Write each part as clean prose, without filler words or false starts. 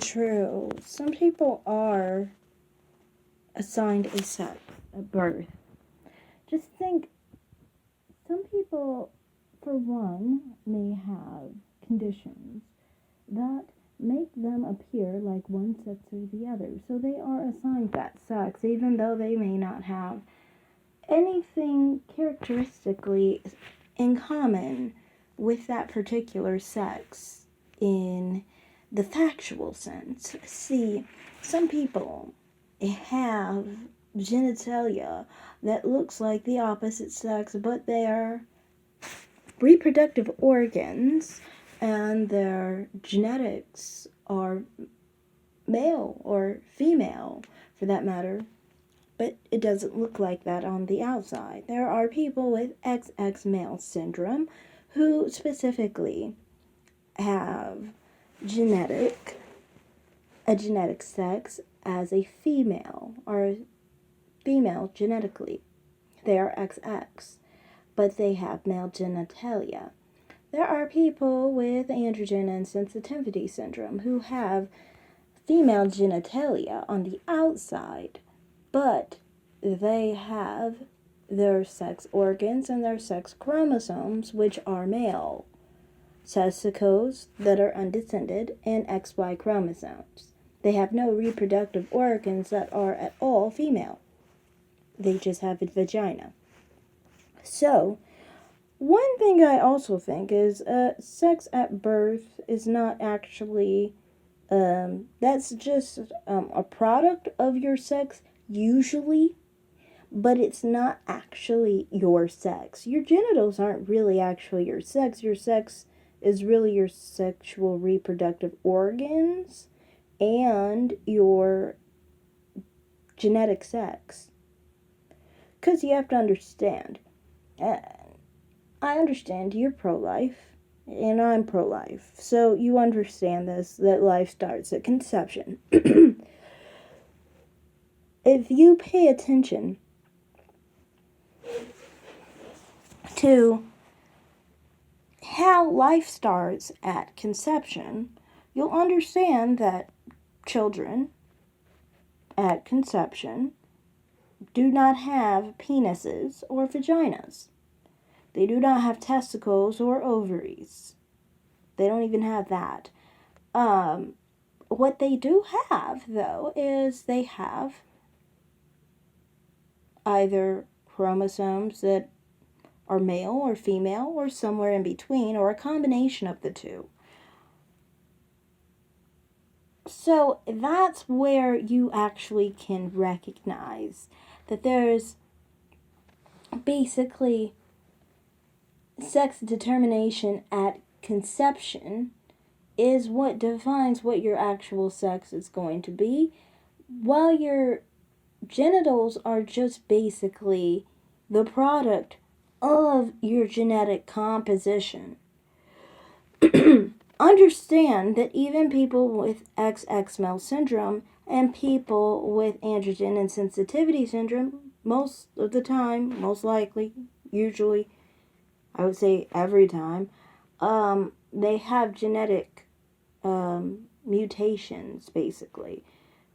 true. Some people are assigned a sex at birth. Just think, some people, for one, may have conditions that make them appear like one sex or the other. So they are assigned that sex, even though they may not have anything characteristically in common with that particular sex in the factual sense. See, some people have genitalia that looks like the opposite sex, but their reproductive organs and their genetics are male or female, for that matter, but it doesn't look like that on the outside. There are people with XX male syndrome who specifically have a genetic sex as a female, or female genetically. They are XX, but they have male genitalia. There are people with androgen insensitivity syndrome who have female genitalia on the outside, but they have their sex organs and their sex chromosomes, which are male. Testicles that are undescended, and XY chromosomes. They have no reproductive organs that are at all female. They just have a vagina. So, one thing I also think is sex at birth is not actually, that's just a product of your sex, usually, but it's not actually your sex. Your genitals aren't really actually your sex. Your sex is really your sexual reproductive organs and your genetic sex. Because you have to understand, I understand you're pro-life, and I'm pro-life, so you understand this, that life starts at conception. If you pay attention to how life starts at conception, you'll understand that children at conception do not have penises or vaginas. They do not have testicles or ovaries. They don't even have that. What they do have, though, is they have either chromosomes that are male or female or somewhere in between, or a combination of the two. So that's where you actually can recognize that there's basically sex determination at conception is what defines what your actual sex is going to be, while your genitals are just basically the product of your genetic composition. Understand that even people with XX male syndrome and people with androgen insensitivity syndrome, most of the time, most likely, usually, I would say every time, they have genetic mutations, basically.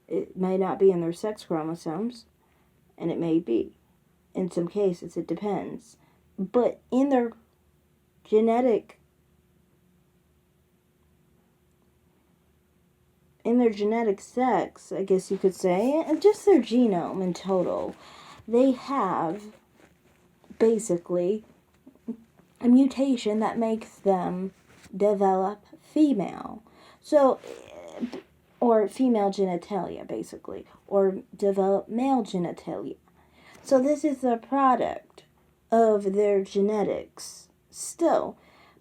It may not be in their sex chromosomes, and it may be. In some cases, it depends. But in their genetic sex, I guess you could say, and just their genome in total, they have basically a mutation that makes them develop female. So, or female genitalia, basically, or develop male genitalia. So this is the product of their genetics still,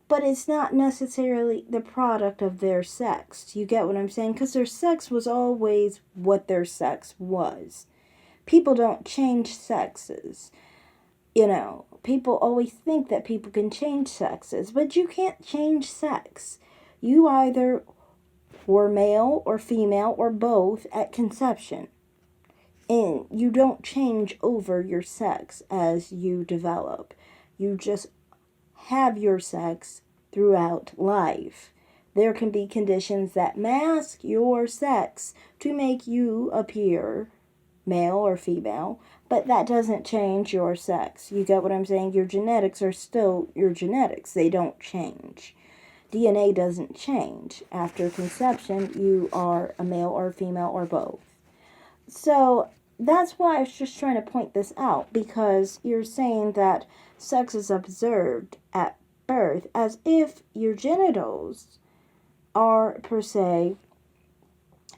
but it's not necessarily the product of their sex. You get what I'm saying? Because their sex was always what their sex was. People don't change sexes. You know, people always think that people can change sexes, but you can't change sex. You either were male or female or both at conception. And you don't change over your sex as you develop. You just have your sex throughout life. There can be conditions that mask your sex to make you appear male or female, but that doesn't change your sex. You get what I'm saying? Your genetics are still your genetics. They don't change. DNA doesn't change. After conception, you are a male or female or both. So that's why I was just trying to point this out, because you're saying that sex is observed at birth as if your genitals are per se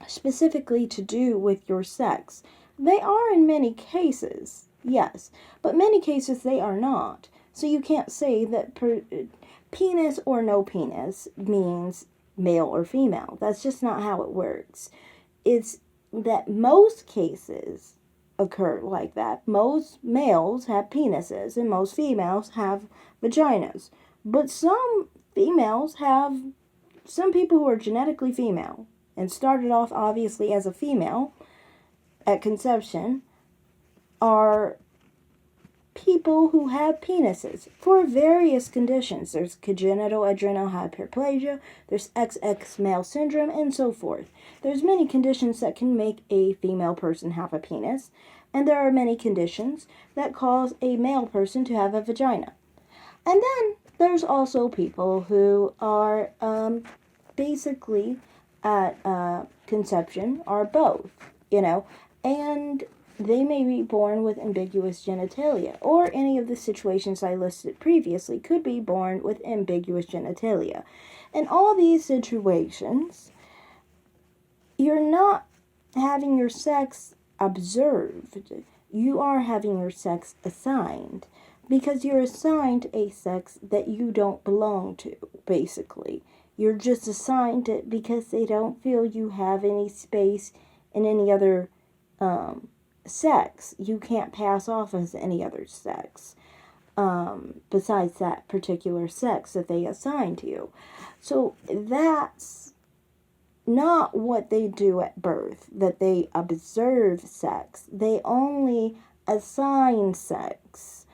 specifically to do with your sex. They are in many cases, yes, but many cases they are not. So you can't say that penis or no penis means male or female. That's just not how it works. It's that most cases occur like that. Most males have penises and most females have vaginas. But some females have, some people who are genetically female and started off obviously as a female at conception are people who have penises for various conditions. There's congenital adrenal hyperplasia, there's XX male syndrome, and so forth. There's many conditions that can make a female person have a penis, and there are many conditions that cause a male person to have a vagina. And then there's also people who are basically at conception are both, and they may be born with ambiguous genitalia, or any of the situations I listed previously could be born with ambiguous genitalia. In all these situations, you're not having your sex observed. You are having your sex assigned, because you're assigned a sex that you don't belong to, basically. You're just assigned it because they don't feel you have any space in any other sex. You can't pass off as any other sex besides that particular sex that they assign to you. So that's not what they do at birth, that they observe sex. They only assign sex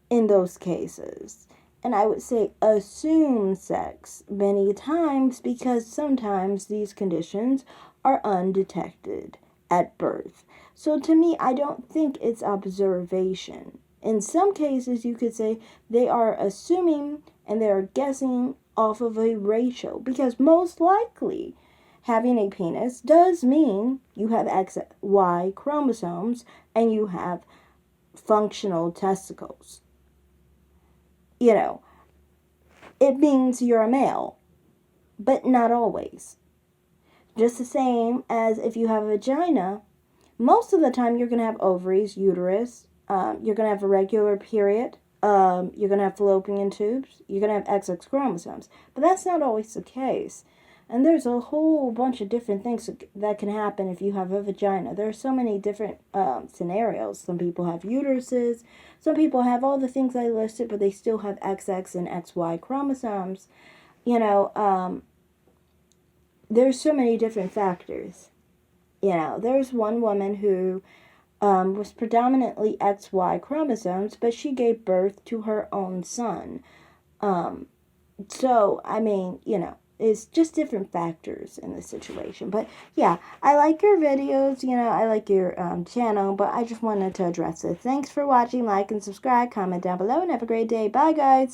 in those cases. And I would say assume sex many times, because sometimes these conditions are undetected at birth. So to me, I don't think it's observation. In some cases, you could say they are assuming and they are guessing off of a ratio, because most likely having a penis does mean you have XY chromosomes and you have functional testicles. It means you're a male, but not always. Just the same as if you have a vagina, most of the time you're going to have ovaries, uterus, you're going to have a regular period, you're going to have fallopian tubes, you're going to have XX chromosomes. But that's not always the case. And there's a whole bunch of different things that can happen if you have a vagina. There are so many different scenarios. Some people have uteruses. Some people have all the things I listed, but they still have XX and XY chromosomes. There's so many different factors. There's one woman who was predominantly XY chromosomes, but she gave birth to her own son. So, it's just different factors in the situation. But yeah, I like your videos, I like your channel, but I just wanted to address it. Thanks for watching. Like and subscribe, comment down below, and have a great day. Bye, guys.